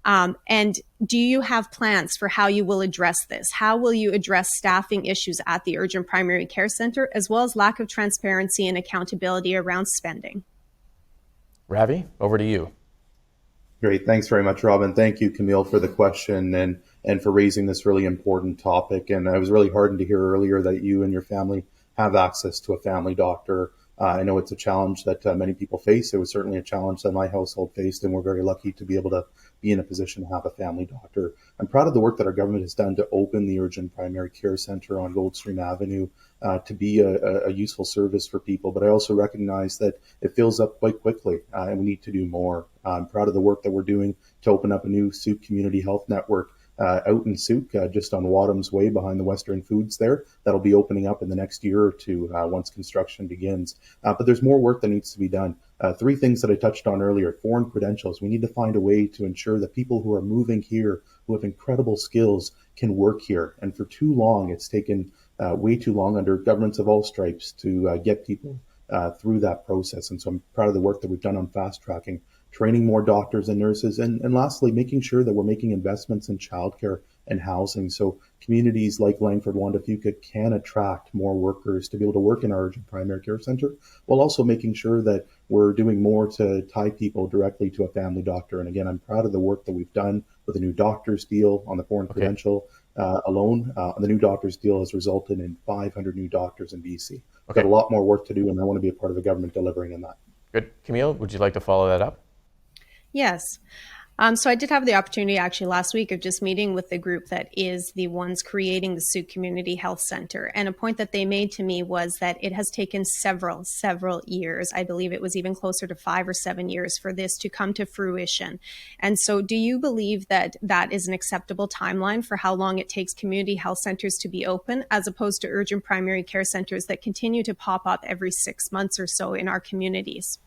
And do you have plans for how you will address this? How will you address staffing issues at the Urgent Primary Care Center, as well as lack of transparency and accountability around spending? Ravi, over to you. Great. Thanks very much, Robin. Thank you, Camille, for the question and for raising this really important topic. And I was really heartened to hear earlier that you and your family have access to a family doctor. I know it's a challenge that many people face. It was certainly a challenge that my household faced, and we're very lucky to be able to be in a position to have a family doctor. I'm proud of the work that our government has done to open the Urgent Primary Care Center on Goldstream Avenue to be a useful service for people. But I also recognize that it fills up quite quickly, and we need to do more. I'm proud of the work that we're doing to open up a new Souk Community Health Network out in Souk, just on Wadham's Way behind the Western Foods there. That'll be opening up in the next year or two once construction begins. But there's more work that needs to be done. Three things that I touched on earlier: foreign credentials. We need to find a way to ensure that people who are moving here, who have incredible skills, can work here. And for too long, it's taken way too long under governments of all stripes to get people through that process. And so I'm proud of the work that we've done on fast tracking, training more doctors and nurses, and lastly, making sure that we're making investments in childcare and housing so communities like Langford-Juan de Fuca can attract more workers to be able to work in our urgent primary care center, while also making sure that we're doing more to tie people directly to a family doctor. And again, I'm proud of the work that we've done with a new doctor's deal on the foreign credential alone. The new doctor's deal has resulted in 500 new doctors in BC. We've got a lot more work to do, and I want to be a part of the government delivering on that. Good. Camille, would you like to follow that up? Yes. So I did have the opportunity actually last week of just meeting with the group that is the ones creating the Souk Community Health Center. And a point that they made to me was that it has taken several years. I believe it was even closer to 5 or 7 years for this to come to fruition. And so do you believe that that is an acceptable timeline for how long it takes community health centers to be open, as opposed to urgent primary care centers that continue to pop up every 6 months or so in our communities?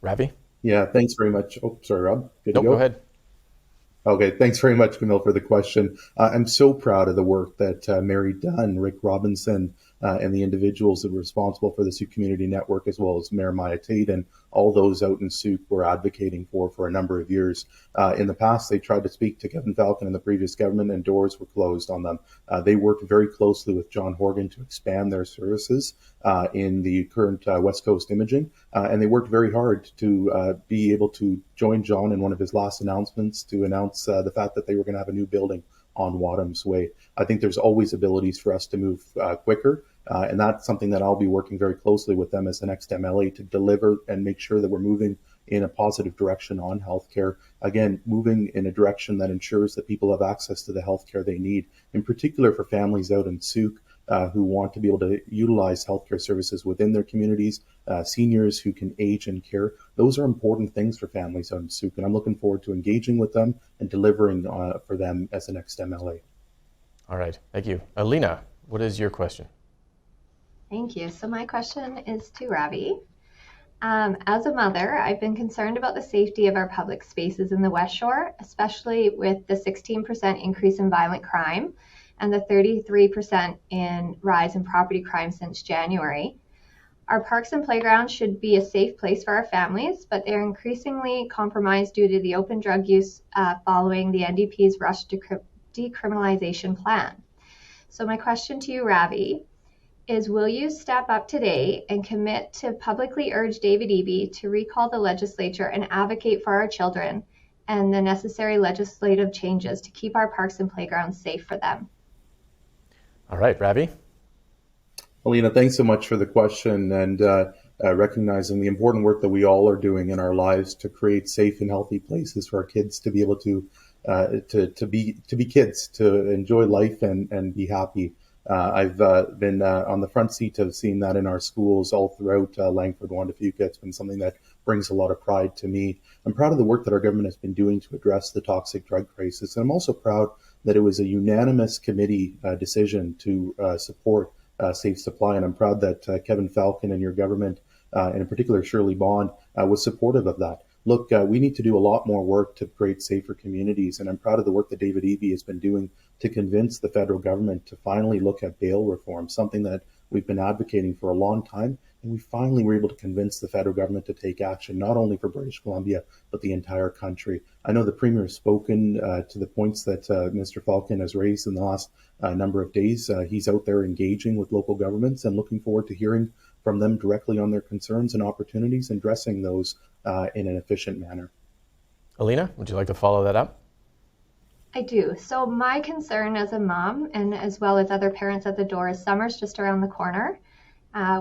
Ravi? Yeah, thanks very much. Oh, sorry, Rob. Good to go ahead. Okay, thanks very much, Camille, for the question. I'm so proud of the work that Mary Dunn, Rick Robinson, and the individuals that were responsible for the Souk Community Network, as well as Mayor Maya Tate and all those out in Souk, were advocating for a number of years. In the past, they tried to speak to Kevin Falcon and the previous government, and doors were closed on them. They worked very closely with John Horgan to expand their services in the current West Coast imaging, and they worked very hard to be able to join John in one of his last announcements to announce the fact that they were going to have a new building on Wadham's Way. I think there's always abilities for us to move quicker, and that's something that I'll be working very closely with them as the next MLA to deliver and make sure that we're moving in a positive direction on healthcare. Again, moving in a direction that ensures that people have access to the healthcare they need, in particular for families out in Souk who want to be able to utilize healthcare services within their communities, seniors who can age in care. Those are important things for families out in Souk, and I'm looking forward to engaging with them and delivering for them as the next MLA. All right, thank you. Elena, what is your question? Thank you. So my question is to Ravi. As a mother, I've been concerned about the safety of our public spaces in the West Shore, especially with the 16% increase in violent crime and the 33% in rise in property crime since January. Our parks and playgrounds should be a safe place for our families, but they're increasingly compromised due to the open drug use following the NDP's rush decriminalization plan. So my question to you, Ravi, is will you step up today and commit to publicly urge David Eby to recall the legislature and advocate for our children and the necessary legislative changes to keep our parks and playgrounds safe for them? All right, Ravi. Alina, thanks so much for the question and recognizing the important work that we all are doing in our lives to create safe and healthy places for our kids to be able to be kids, to enjoy life and be happy. I've been on the front seat of seeing that in our schools all throughout Langford-Juan de Fuca. It's been something that brings a lot of pride to me. I'm proud of the work that our government has been doing to address the toxic drug crisis. And I'm also proud that it was a unanimous committee decision to support safe supply. And I'm proud that Kevin Falcon and your government, and in particular Shirley Bond, was supportive of that. Look, we need to do a lot more work to create safer communities, and I'm proud of the work that David Eby has been doing to convince the federal government to finally look at bail reform, something that we've been advocating for a long time, and we finally were able to convince the federal government to take action, not only for British Columbia, but the entire country. I know the Premier has spoken to the points that Mr. Falcon has raised in the last number of days. He's out there engaging with local governments and looking forward to hearing from them directly on their concerns and opportunities and addressing those in an efficient manner. Alina, would you like to follow that up? I do. So my concern as a mom and as well as other parents at the door is summer's just around the corner.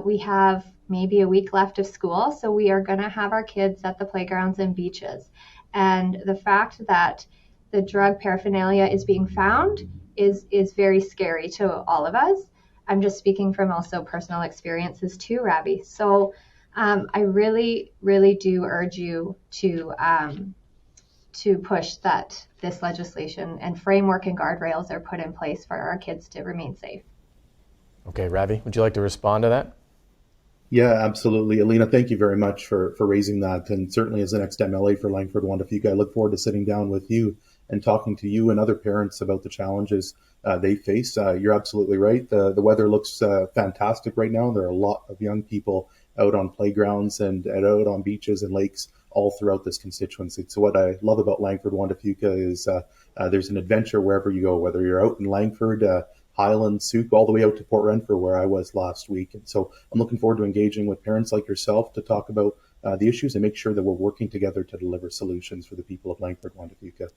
We have maybe a week left of school, so we are going to have our kids at the playgrounds and beaches. And the fact that the drug paraphernalia is being found is very scary to all of us. I'm just speaking from also personal experiences too, Ravi. So I really, really do urge you to push that this legislation and framework and guardrails are put in place for our kids to remain safe. Okay, Ravi, would you like to respond to that? Yeah, absolutely. Alina, thank you very much for raising that. And certainly as the next MLA for Langford-Juan de Fuca, I look forward to sitting down with you and talking to you and other parents about the challenges they face. You're absolutely right. The weather looks fantastic right now. There are a lot of young people out on playgrounds and out on beaches and lakes all throughout this constituency. So what I love about Langford-Juan de Fuca is there's an adventure wherever you go, whether you're out in Langford, Highland, Souk, all the way out to Port Renfrew, where I was last week. And so I'm looking forward to engaging with parents like yourself to talk about the issues and make sure that we're working together to deliver solutions for the people of Langford-Juan de Fuca.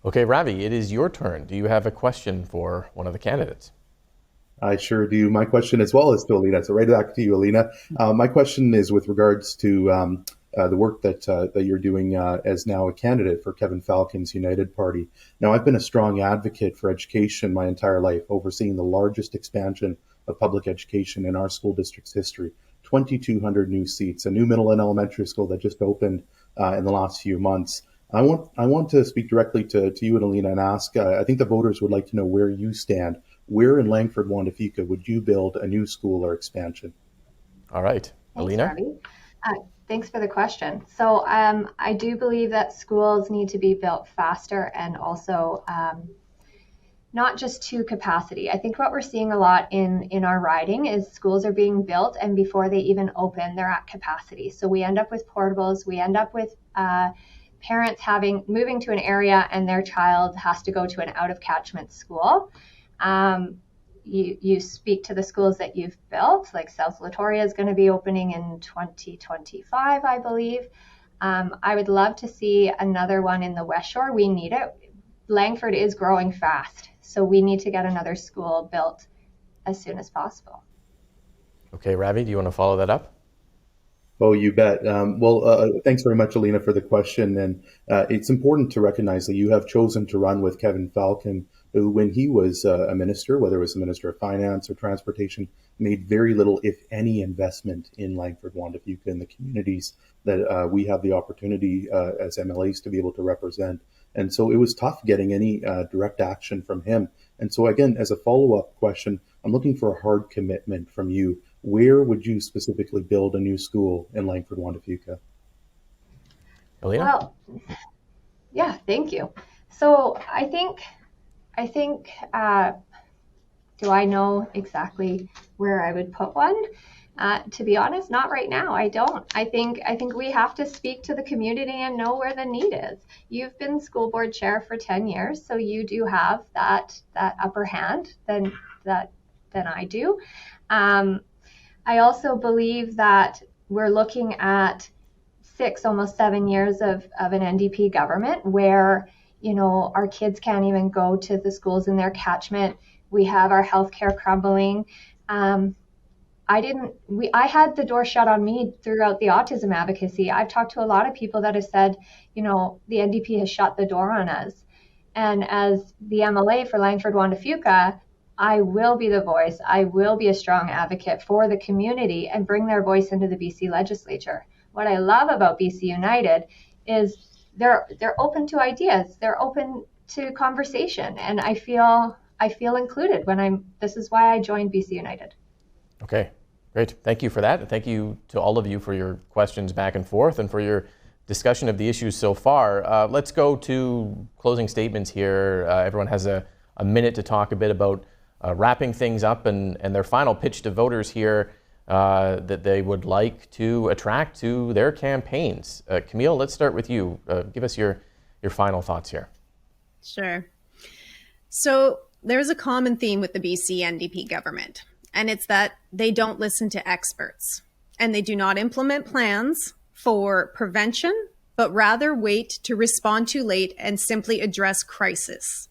Okay, Ravi, it is your turn. Do you have a question for one of the candidates? I sure do. My question as well is to Alina. So right back to you, Alina. My question is with regards to the work that you're doing as now a candidate for Kevin Falcon's United Party. Now, I've been a strong advocate for education my entire life, overseeing the largest expansion of public education in our school district's history. 2,200 new seats, a new middle and elementary school that just opened in the last few months. I want to speak directly to you and Alina and ask, I think the voters would like to know where you stand. Where in Langford-Juan de Fuca would you build a new school or expansion? All right, Alina. Thanks, Ravi. Thanks for the question. So I do believe that schools need to be built faster and also not just to capacity. I think what we're seeing a lot in our riding is schools are being built, and before they even open, they're at capacity. So we end up with portables. We end up with parents moving to an area and their child has to go to an out of catchment school. You speak to the schools that you've built, like South Latoria is going to be opening in 2025, I believe. I would love to see another one in the West Shore. We need it. Langford is growing fast, so we need to get another school built as soon as possible. Okay, Ravi, do you want to follow that up? Oh, you bet. Thanks very much, Elena, for the question. And it's important to recognize that you have chosen to run with Kevin Falcon, who, when he was a minister, whether it was a minister of finance or transportation, made very little, if any, investment in Langford-Juan de Fuca and the communities that we have the opportunity as MLAs to be able to represent. And so it was tough getting any direct action from him. And so again, as a follow-up question, I'm looking for a hard commitment from you. Where would you specifically build a new school in Langford-Juan de Fuca? Elena? Well, yeah, thank you. So I think, do I know exactly where I would put one? To be honest, not right now. I don't. I think we have to speak to the community and know where the need is. You've been school board chair for 10 years, so you do have that upper hand than I do. I also believe that we're looking at 6, almost 7 years of an NDP government where, our kids can't even go to the schools in their catchment. We have our healthcare crumbling. I had the door shut on me throughout the autism advocacy. I've talked to a lot of people that have said, the NDP has shut the door on us. And as the MLA for Langford-Juan de Fuca, I will be the voice. I will be a strong advocate for the community and bring their voice into the BC legislature. What I love about BC United is they're open to ideas. They're open to conversation. And I feel included this is why I joined BC United. Okay, great. Thank you for that. And thank you to all of you for your questions back and forth and for your discussion of the issues so far. Let's go to closing statements here. Everyone has a minute to talk a bit about wrapping things up and their final pitch to voters here that they would like to attract to their campaigns. Camille, let's start with you. Give us your final thoughts here. Sure. So there's a common theme with the BC NDP government, and it's that they don't listen to experts and they do not implement plans for prevention, but rather wait to respond too late and simply address crisis.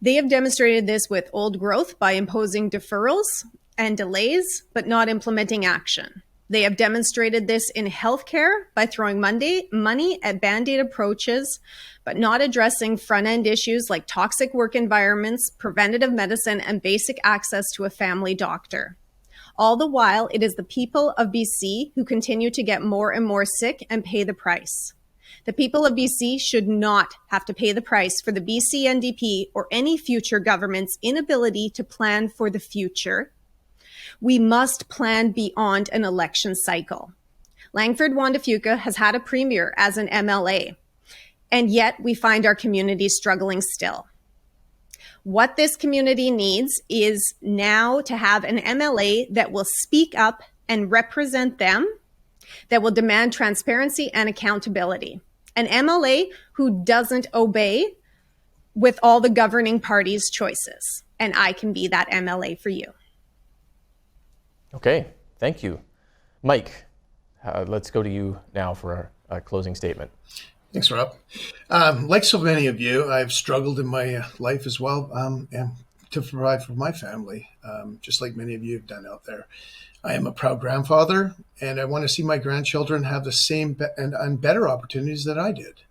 They have demonstrated this with old growth by imposing deferrals and delays, but not implementing action. They have demonstrated this in healthcare by throwing money at Band-Aid approaches, but not addressing front-end issues like toxic work environments, preventative medicine, and basic access to a family doctor. All the while, it is the people of BC who continue to get more and more sick and pay the price. The people of BC should not have to pay the price for the BC NDP or any future government's inability to plan for the future. We must plan beyond an election cycle. Langford-Juan de Fuca has had a premier as an MLA, and yet we find our community struggling still. What this community needs is now to have an MLA that will speak up and represent them, that will demand transparency and accountability. An MLA who doesn't obey with all the governing party's choices. And I can be that MLA for you. Okay, thank you. Mike, let's go to you now for our closing statement. Thanks, Rob. Like so many of you, I've struggled in my life as well and to provide for my family, just like many of you have done out there. I am a proud grandfather, and I want to see my grandchildren have the same and better opportunities that I did.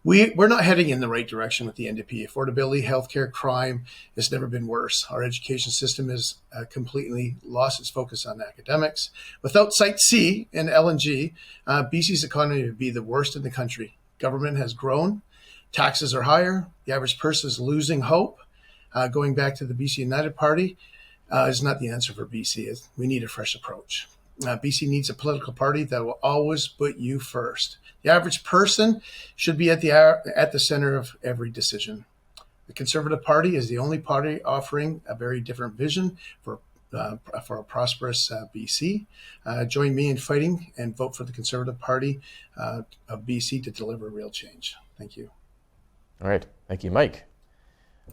We're not heading in the right direction with the NDP. Affordability, healthcare, crime has never been worse. Our education system has completely lost its focus on academics. Without Site C and LNG, BC's economy would be the worst in the country. Government has grown. Taxes are higher. The average person is losing hope. Going back to the BC United Party is not the answer for BC. We need a fresh approach. BC needs a political party that will always put you first. The average person should be at the center of every decision. The Conservative Party is the only party offering a very different vision for a prosperous BC. Join me in fighting and vote for the Conservative Party of BC to deliver real change. Thank you. All right. Thank you, Mike.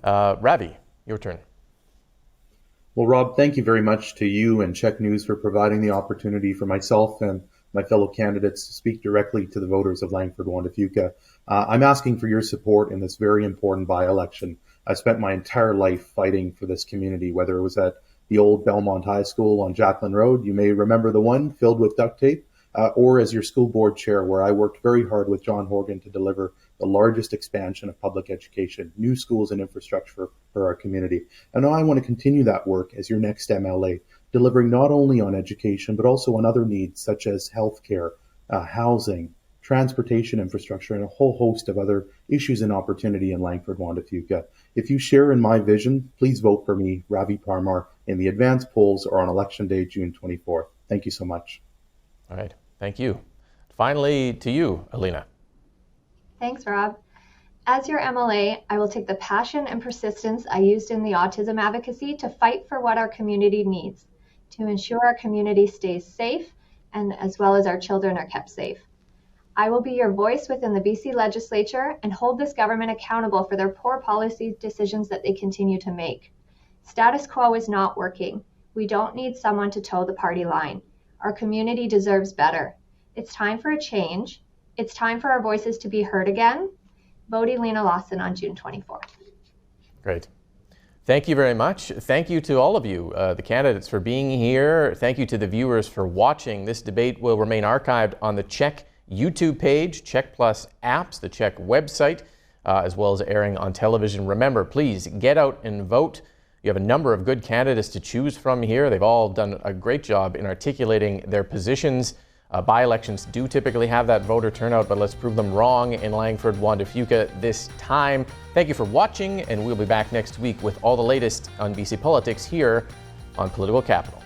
Ravi, your turn. Well, Rob, thank you very much to you and CHEK News for providing the opportunity for myself and my fellow candidates to speak directly to the voters of Langford-Juan de Fuca. I'm asking for your support in this very important by-election. I spent my entire life fighting for this community, whether it was at the old Belmont High School on Jacqueline Road, you may remember the one filled with duct tape, or as your school board chair, where I worked very hard with John Horgan to deliver the largest expansion of public education, new schools and infrastructure for our community. And now I want to continue that work as your next MLA, delivering not only on education, but also on other needs such as healthcare, housing, transportation infrastructure, and a whole host of other issues and opportunity in Langford-Juan de Fuca. If you share in my vision, please vote for me, Ravi Parmar, in the advanced polls or on Election Day, June 24th. Thank you so much. All right. Thank you. Finally, to you, Elena. Thanks, Rob. As your MLA, I will take the passion and persistence I used in the autism advocacy to fight for what our community needs, to ensure our community stays safe, and as well as our children are kept safe. I will be your voice within the BC legislature and hold this government accountable for their poor policy decisions that they continue to make. Status quo is not working. We don't need someone to toe the party line. Our community deserves better. It's time for a change. It's time for our voices to be heard again. Vote Elena Lawson on June 24th. Great. Thank you very much. Thank you to all of you, the candidates, for being here. Thank you to the viewers for watching. This debate will remain archived on the CHEK YouTube page, CHEK Plus apps, the CHEK website, as well as airing on television. Remember, please get out and vote. You have a number of good candidates to choose from here. They've all done a great job in articulating their positions. By-elections do typically have that voter turnout, but let's prove them wrong in Langford-Juan de Fuca this time. Thank you for watching, and we'll be back next week with all the latest on BC politics here on Political Capital.